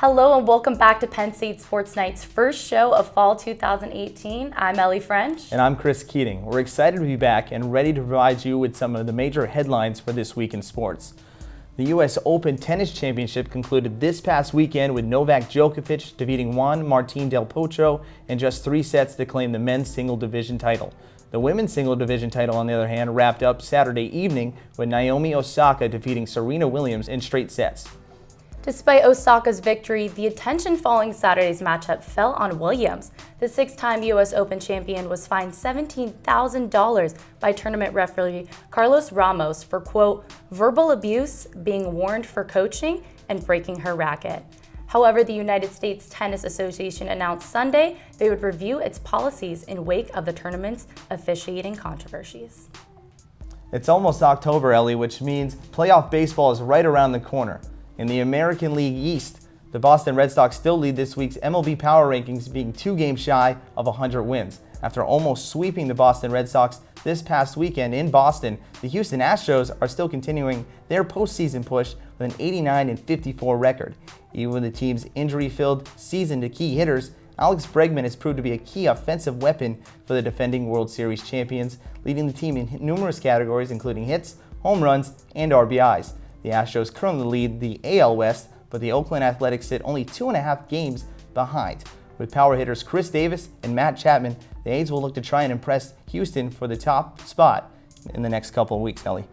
Hello and welcome back to Penn State Sports Night's first show of fall 2018. I'm Ellie French. And I'm Chris Keating. We're excited to be back and ready to provide you with some of the major headlines for this week in sports. The U.S. Open Tennis Championship concluded this past weekend with Novak Djokovic defeating Juan Martín del Potro in just 3 sets to claim the men's single division title. The women's single division title, on the other hand, wrapped up Saturday evening with Naomi Osaka defeating Serena Williams in straight sets. Despite Osaka's victory, the attention following Saturday's matchup fell on Williams. The 6-time U.S. Open champion was fined $17,000 by tournament referee Carlos Ramos for, quote, verbal abuse, being warned for coaching, and breaking her racket. However, the United States Tennis Association announced Sunday they would review its policies in wake of the tournament's officiating controversies. It's almost October, Ellie, which means playoff baseball is right around the corner. In the American League East, the Boston Red Sox still lead this week's MLB Power Rankings, being 2 games shy of 100 wins. After almost sweeping the Boston Red Sox this past weekend in Boston, the Houston Astros are still continuing their postseason push with an 89-54 record. Even with the team's injury-filled season to key hitters, Alex Bregman has proved to be a key offensive weapon for the defending World Series champions, leading the team in numerous categories including hits, home runs, and RBIs. The Astros currently lead the AL West, but the Oakland Athletics sit only 2.5 games behind. With power hitters Chris Davis and Matt Chapman, the A's will look to try and impress Houston for the top spot in the next couple of weeks, Ellie.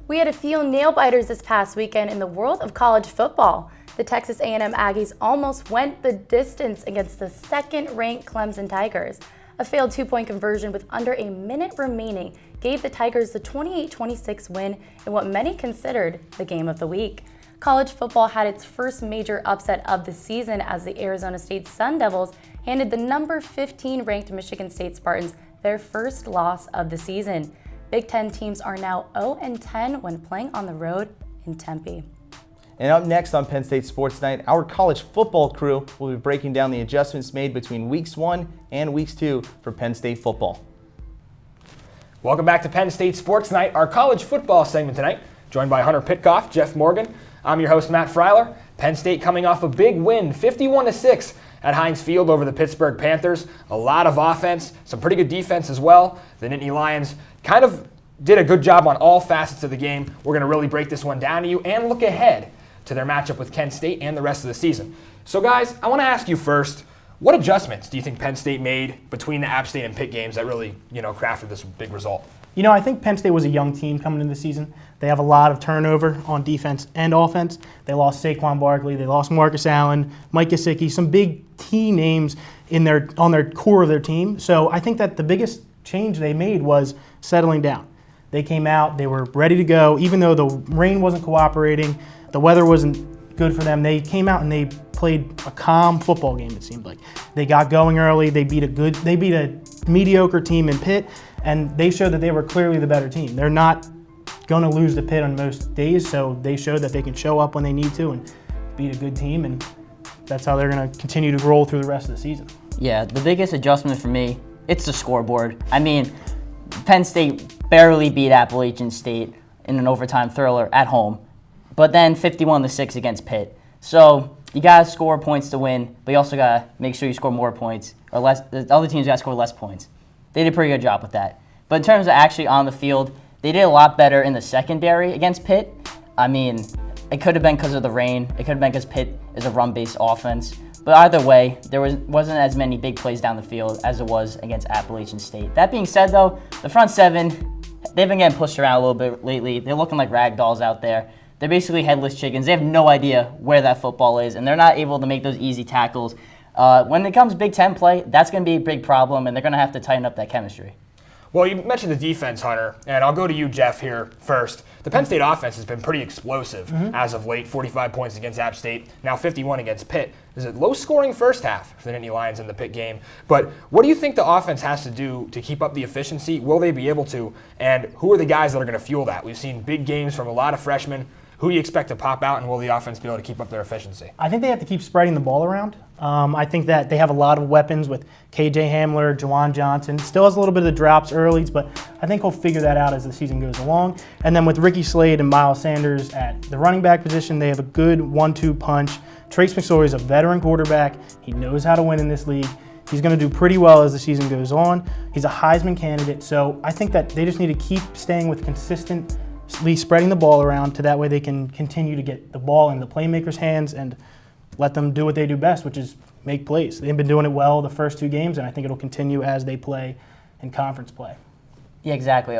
We had a few nail-biters this past weekend in the world of college football. The Texas A&M Aggies almost went the distance against the second-ranked Clemson Tigers. A failed 2-point conversion with under a minute remaining gave the Tigers the 28-26 win in what many considered the game of the week. College football had its first major upset of the season as the Arizona State Sun Devils handed the number 15 ranked Michigan State Spartans their first loss of the season. Big Ten teams are now 0-10 when playing on the road in Tempe. And up next on Penn State Sports Night, our college football crew will be breaking down the adjustments made between Weeks 1 and Weeks 2 for Penn State football. Welcome back to Penn State Sports Night, our college football segment tonight, joined by Hunter Pitkoff, Jeff Morgan. I'm your host, Matt Freiler. Penn State coming off a big win, 51-6 at Heinz Field over the Pittsburgh Panthers. A lot of offense, some pretty good defense as well. The Nittany Lions kind of did a good job on all facets of the game. We're going to really break this one down to you and look ahead to their matchup with Kent State and the rest of the season. So guys, I want to ask you first, what adjustments do you think Penn State made between the App State and Pitt games that really, crafted this big result? I think Penn State was a young team coming into the season. They have a lot of turnover on defense and offense. They lost Saquon Barkley, they lost Marcus Allen, Mike Gesicki, some big key names on their core of their team. So I think that the biggest change they made was settling down. They came out, they were ready to go, even though the rain wasn't cooperating, the weather wasn't good for them. They came out and they played a calm football game, it seemed like. They got going early, they beat a mediocre team in Pitt, and they showed that they were clearly the better team. They're not going to lose to Pitt on most days, so they showed that they can show up when they need to and beat a good team, and that's how they're going to continue to roll through the rest of the season. Yeah, the biggest adjustment for me, it's the scoreboard. I mean, Penn State barely beat Appalachian State in an overtime thriller at home, but then 51-6 against Pitt. So you got to score points to win, but you also got to make sure you score more points, or less. The other teams got to score less points. They did a pretty good job with that. But in terms of actually on the field, they did a lot better in the secondary against Pitt. I mean, it could have been because of the rain. It could have been because Pitt is a run-based offense. But either way, there wasn't as many big plays down the field as it was against Appalachian State. That being said, though, the front seven, they've been getting pushed around a little bit lately. They're looking like rag dolls out there. They're basically headless chickens. They have no idea where that football is, and they're not able to make those easy tackles. When it comes Big Ten play, that's going to be a big problem, and they're going to have to tighten up that chemistry. Well, you mentioned the defense, Hunter, and I'll go to you, Jeff, here first. The Penn State offense has been pretty explosive as of late, 45 points against App State, now 51 against Pitt. There's a low-scoring first half for the Nittany Lions in the Pitt game. But what do you think the offense has to do to keep up the efficiency? Will they be able to? And who are the guys that are going to fuel that? We've seen big games from a lot of freshmen. Who do you expect to pop out, and will the offense be able to keep up their efficiency? I think they have to keep spreading the ball around. I think that they have a lot of weapons with KJ Hamler, Jawan Johnson. Still has a little bit of the drops early, but I think he'll figure that out as the season goes along. And then with Ricky Slade and Miles Sanders at the running back position, they have a good 1-2 punch Trace McSorley is a veteran quarterback. He knows how to win in this league. He's going to do pretty well as the season goes on. He's a Heisman candidate, so I think that they just need to keep staying with consistently spreading the ball around to that way they can continue to get the ball in the playmakers' hands and let them do what they do best, which is make plays. They've been doing it well the first 2 games, and I think it'll continue as they play in conference play. Yeah, exactly.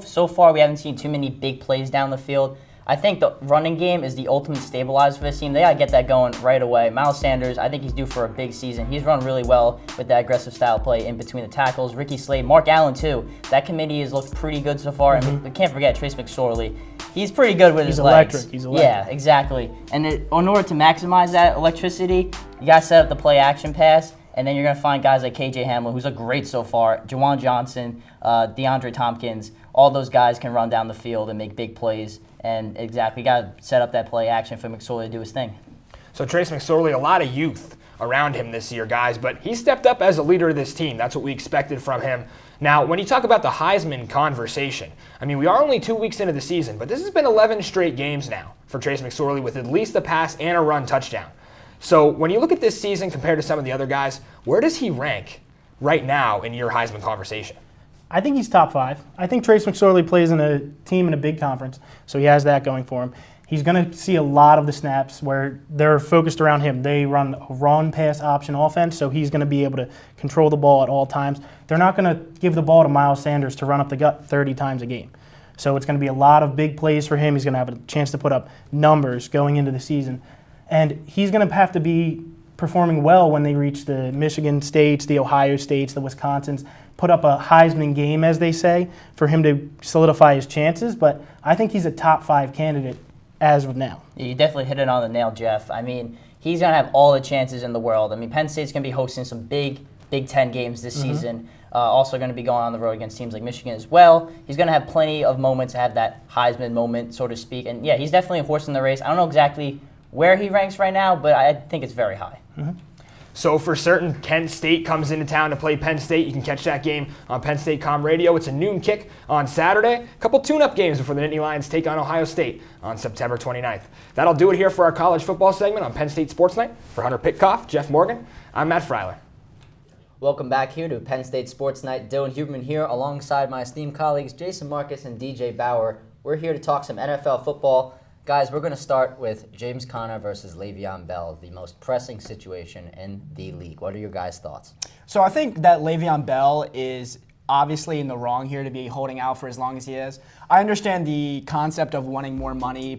So far, we haven't seen too many big plays down the field. I think the running game is the ultimate stabilizer for this team. They got to get that going right away. Miles Sanders, I think he's due for a big season. He's run really well with that aggressive style play in between the tackles. Ricky Slade, Mark Allen, too. That committee has looked pretty good so far. And we can't forget Trace McSorley. He's pretty good with his legs. He's electric. Yeah, exactly. And in order to maximize that electricity, you got to set up the play action pass. And then you're going to find guys like KJ Hamler, who's looked great so far, Jawan Johnson, DeAndre Tompkins. All those guys can run down the field and make big plays. And exactly, got to set up that play action for McSorley to do his thing. So Trace McSorley, a lot of youth around him this year, guys, but he stepped up as a leader of this team. That's what we expected from him. Now, when you talk about the Heisman conversation, I mean, we are only 2 weeks into the season, but this has been 11 straight games now for Trace McSorley with at least a pass and a run touchdown. So when you look at this season compared to some of the other guys, where does he rank right now in your Heisman conversation? I think he's top 5. I think Trace McSorley plays in a team in a big conference, so he has that going for him. He's going to see a lot of the snaps where they're focused around him. They run a run-pass option offense, so he's going to be able to control the ball at all times. They're not going to give the ball to Miles Sanders to run up the gut 30 times a game. So it's going to be a lot of big plays for him. He's going to have a chance to put up numbers going into the season. And he's going to have to be performing well when they reach the Michigan States, the Ohio States, the Wisconsins, put up a Heisman game, as they say, for him to solidify his chances. But I think he's a top 5 candidate as of now. You definitely hit it on the nail, Jeff. I mean, he's going to have all the chances in the world. I mean, Penn State's going to be hosting some big Big Ten games this season. Also going to be going on the road against teams like Michigan as well. He's going to have plenty of moments to have that Heisman moment, so to speak. And yeah, he's definitely a horse in the race. I don't know exactly where he ranks right now, but I think it's very high. So for certain, Kent State comes into town to play Penn State. You can catch that game on Penn State Com Radio. It's a noon kick on Saturday. A couple tune-up games before the Nittany Lions take on Ohio State on September 29th. That'll do it here for our college football segment on Penn State Sports Night. For Hunter Pitkoff, Jeff Morgan, I'm Matt Freiler. Welcome back here to Penn State Sports Night. Dylan Huberman here alongside my esteemed colleagues Jason Marcus and DJ Bauer. We're here to talk some NFL football. Guys, we're going to start with James Conner versus Le'Veon Bell, the most pressing situation in the league. What are your guys' thoughts? So I think that Le'Veon Bell is obviously in the wrong here to be holding out for as long as he is. I understand the concept of wanting more money,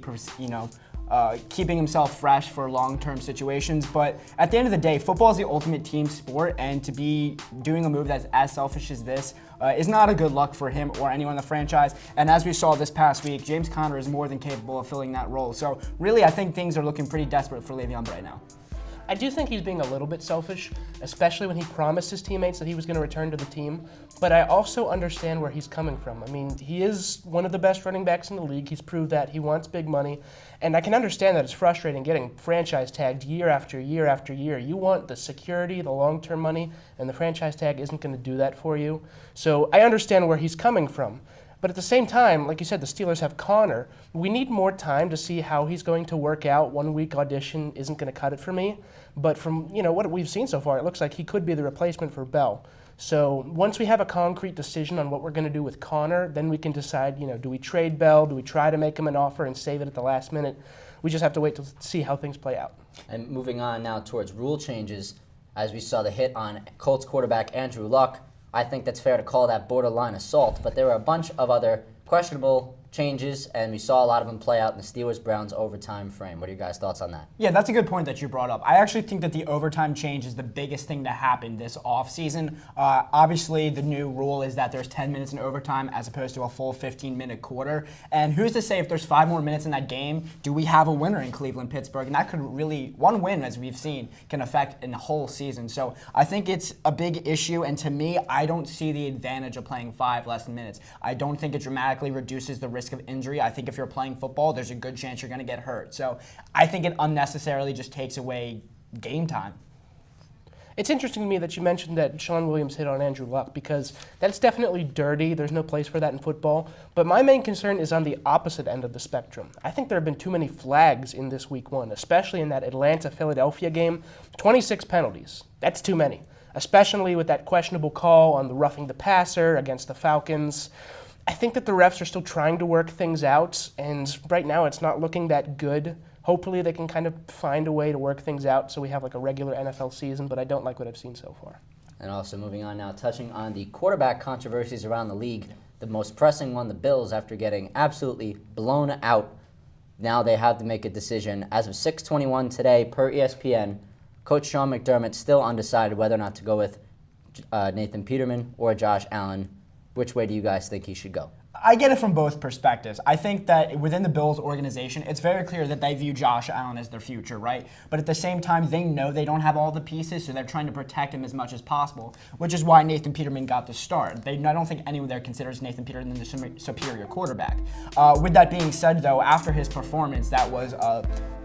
keeping himself fresh for long-term situations, but at the end of the day, football is the ultimate team sport, and to be doing a move that's as selfish as this is not a good look for him or anyone in the franchise. And as we saw this past week, James Conner is more than capable of filling that role. So really, I think things are looking pretty desperate for Le'Veon right now. I do think he's being a little bit selfish, especially when he promised his teammates that he was going to return to the team. But I also understand where he's coming from. I mean, he is one of the best running backs in the league. He's proved that. He wants big money. And I can understand that it's frustrating getting franchise tagged year after year after year. You want the security, the long-term money, and the franchise tag isn't going to do that for you. So I understand where he's coming from. But at the same time, like you said, the Steelers have Conner. We need more time to see how he's going to work out. 1 week audition isn't going to cut it for me. But from what we've seen so far, it looks like he could be the replacement for Bell. So once we have a concrete decision on what we're going to do with Conner, then we can decide, do we trade Bell? Do we try to make him an offer and save it at the last minute? We just have to wait to see how things play out. And moving on now towards rule changes, as we saw the hit on Colts quarterback Andrew Luck, I think that's fair to call that borderline assault, but there were a bunch of other questionable changes, and we saw a lot of them play out in the Steelers-Browns overtime frame. What are your guys' thoughts on that? Yeah, that's a good point that you brought up. I actually think that the overtime change is the biggest thing to happen this offseason. Obviously, the new rule is that there's 10 minutes in overtime as opposed to a full 15-minute quarter. And who's to say if there's 5 more minutes in that game, do we have a winner in Cleveland, Pittsburgh? And that could really, one win, as we've seen, can affect a whole season. So I think it's a big issue. And to me, I don't see the advantage of playing 5 less minutes. I don't think it dramatically reduces the risk of injury. I think if you're playing football, there's a good chance you're going to get hurt. So I think it unnecessarily just takes away game time. It's interesting to me that you mentioned that Sean Williams hit on Andrew Luck because that's definitely dirty. There's no place for that in football. But my main concern is on the opposite end of the spectrum. I think there have been too many flags in this week 1, especially in that Atlanta-Philadelphia game. 26 penalties. That's too many, especially with that questionable call on the roughing the passer against the Falcons. I think that the refs are still trying to work things out, and right now it's not looking that good. Hopefully they can kind of find a way to work things out so we have like a regular NFL season, but I don't like what I've seen so far. And also moving on now, touching on the quarterback controversies around the league. The most pressing one, the Bills, after getting absolutely blown out. Now they have to make a decision. As of 6:21 today, per ESPN, Coach Sean McDermott still undecided whether or not to go with Nathan Peterman or Josh Allen. Which way do you guys think he should go? I get it from both perspectives. I think that within the Bills organization, it's very clear that they view Josh Allen as their future, right? But at the same time, they know they don't have all the pieces, so they're trying to protect him as much as possible, which is why Nathan Peterman got the start. I don't think anyone there considers Nathan Peterman the superior quarterback. With that being said, though, after his performance, that was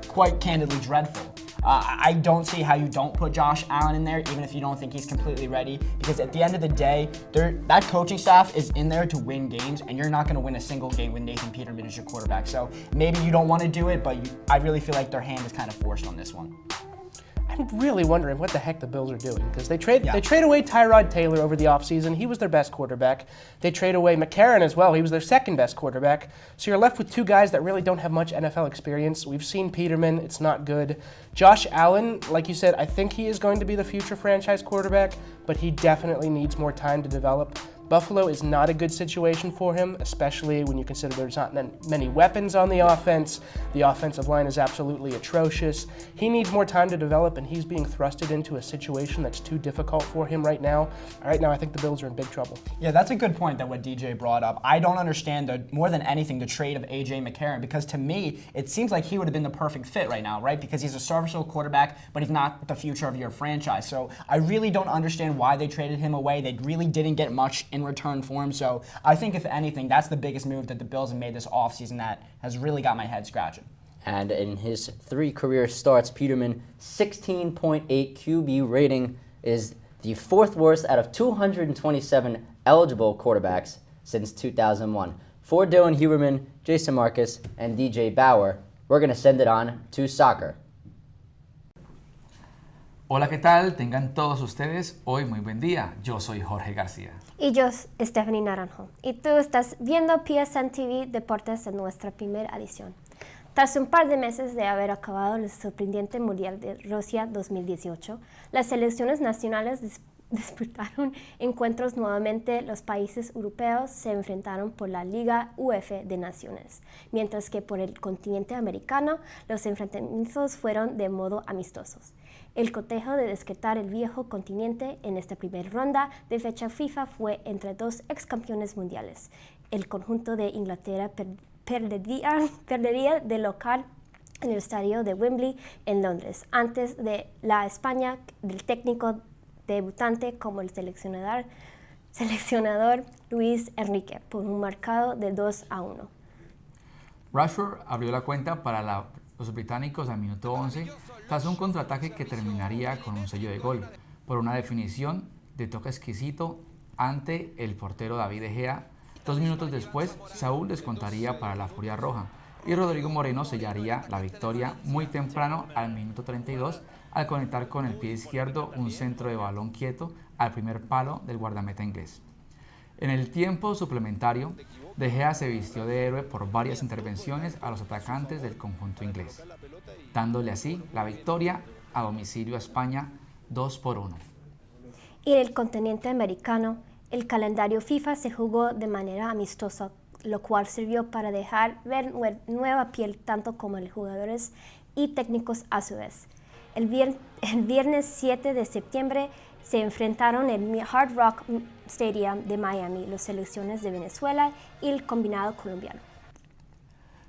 quite candidly dreadful. I don't see how you don't put Josh Allen in there, even if you don't think he's completely ready, because at the end of the day, that coaching staff is in there to win games, and you're not going to win a single game with Nathan Peterman as your quarterback. So maybe you don't want to do it, but I really feel like their hand is kind of forced on this one. I'm really wondering what the heck the Bills are doing because they trade away Tyrod Taylor over the offseason. He was their best quarterback. They trade away McCarron as well. He was their second best quarterback. So you're left with two guys that really don't have much NFL experience. We've seen Peterman. It's not good. Josh Allen, like you said, I think he is going to be the future franchise quarterback, but he definitely needs more time to develop. Buffalo is not a good situation for him, especially when you consider there's not many weapons on the offense. The offensive line is absolutely atrocious. He needs more time to develop, and he's being thrusted into a situation that's too difficult for him right now. Right now, I think the Bills are in big trouble. Yeah, that's a good point that what DJ brought up. I don't understand, more than anything, the trade of A.J. McCarron, because to me, it seems like he would have been the perfect fit right now, right? Because he's a serviceable quarterback, but he's not the future of your franchise. So I really don't understand why they traded him away. They really didn't get much in return for him. So I think, if anything, that's the biggest move that the Bills have made this offseason that has really got my head scratching. And in his 3 career starts, Peterman, 16.8 QB rating, is the 4th worst out of 227 eligible quarterbacks since 2001. For Dylan Huberman, Jason Marcus, and DJ Bauer, we're going to send it on to soccer. Hola, ¿qué tal? Tengan todos ustedes hoy muy buen día. Yo soy Jorge García. Y yo, Stephanie Naranjo. Y tú estás viendo Pssn TV Deportes en nuestra primera edición. Tras un par de meses de haber acabado el sorprendente Mundial de Rusia 2018, las selecciones nacionales disputaron encuentros nuevamente. Los países europeos se enfrentaron por la Liga UF de Naciones, mientras que por el continente americano los enfrentamientos fueron de modo amistosos. El cotejo de descartar el viejo continente en esta primera ronda de fecha FIFA fue entre 2 excampeones mundiales. El conjunto de Inglaterra perdería de local en el estadio de Wembley en Londres, antes de la España del técnico debutante como el seleccionador Luis Enrique por un marcado de 2-1. Rashford abrió la cuenta para los británicos al minuto 11 tras un contraataque que terminaría con un sello de gol por una definición de toque exquisito ante el portero David De Gea. 2 minutos después, Saúl descontaría para la Furia Roja y Rodrigo Moreno sellaría la victoria muy temprano al minuto 32 al conectar con el pie izquierdo un centro de balón quieto al primer palo del guardameta inglés. En el tiempo suplementario, De Gea se vistió de héroe por varias intervenciones a los atacantes del conjunto inglés, dándole así la victoria a domicilio a España 2-1. Y en el continente americano, el calendario FIFA se jugó de manera amistosa, lo cual sirvió para dejar ver nueva piel tanto como los jugadores y técnicos a su vez. El viernes 7 de septiembre se enfrentaron en el Hard Rock Stadium de Miami las selecciones de Venezuela y el combinado colombiano.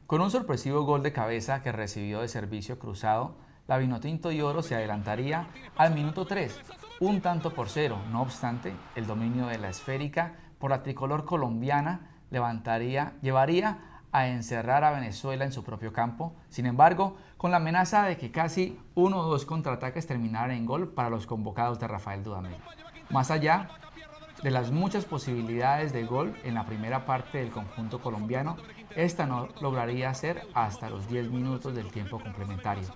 Con un sorpresivo gol de cabeza que recibió de servicio cruzado, la Vinotinto y Oro se adelantaría al minuto 3, 1-0. No obstante, el dominio de la esférica por la tricolor colombiana llevaría a encerrar a Venezuela en su propio campo. Sin embargo, con la amenaza de que casi uno o dos contraataques terminaran en gol para los convocados de Rafael Dudamel. Más allá de las muchas posibilidades de gol en la primera parte del conjunto colombiano, esta no lograría ser hasta los 10 minutos del tiempo complementario.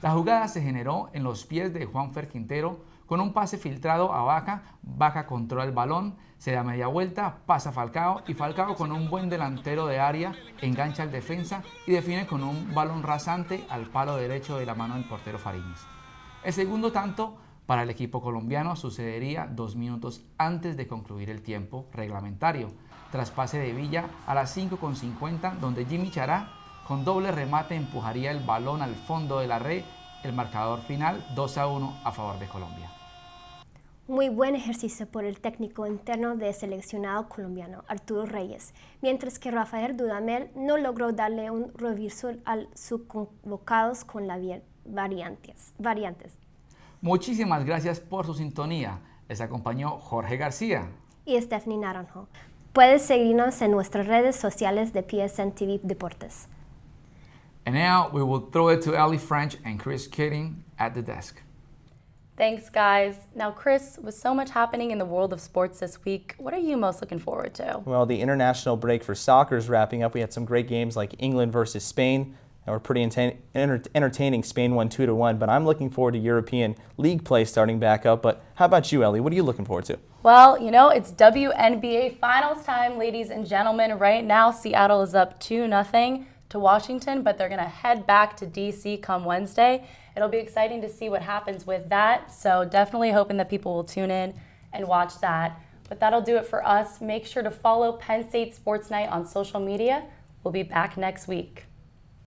La jugada se generó en los pies de Juanfer Quintero con un pase filtrado a Vaca. Vaca controla el balón, se da media vuelta, pasa a Falcao y Falcao, con un buen delantero de área, engancha al defensa y define con un balón rasante al palo derecho de la mano del portero Fariñez. El segundo tanto para el equipo colombiano sucedería 2 minutos antes de concluir el tiempo reglamentario, tras pase de Villa a las 5:50, donde Jimmy Chará con doble remate empujaría el balón al fondo de la red. El marcador final 2-1 a favor de Colombia. Muy buen ejercicio por el técnico interno del seleccionado colombiano, Arturo Reyes, mientras que Rafael Dudamel no logró darle un reviso a sus convocados con las variantes. Muchísimas gracias por su sintonía. Les acompañó Jorge García y Stephanie Naranjo. Puedes seguirnos en nuestras redes sociales de Pssn TV Deportes. And now we will throw it to Ellie French and Chris Kidding at the desk. Thanks, guys. Now, Chris, with so much happening in the world of sports this week, what are you most looking forward to? Well, the international break for soccer is wrapping up. We had some great games like England versus Spain. That were pretty entertaining. Spain won 2-1, but I'm looking forward to European League play starting back up. But how about you, Ellie? What are you looking forward to? Well, you know, it's WNBA finals time, ladies and gentlemen. Right now, Seattle is up 2-0 to Washington, but they're going to head back to D.C. come Wednesday. It'll be exciting to see what happens with that, so definitely hoping that people will tune in and watch that. But that'll do it for us. Make sure to follow Penn State Sports Night on social media. We'll be back next week.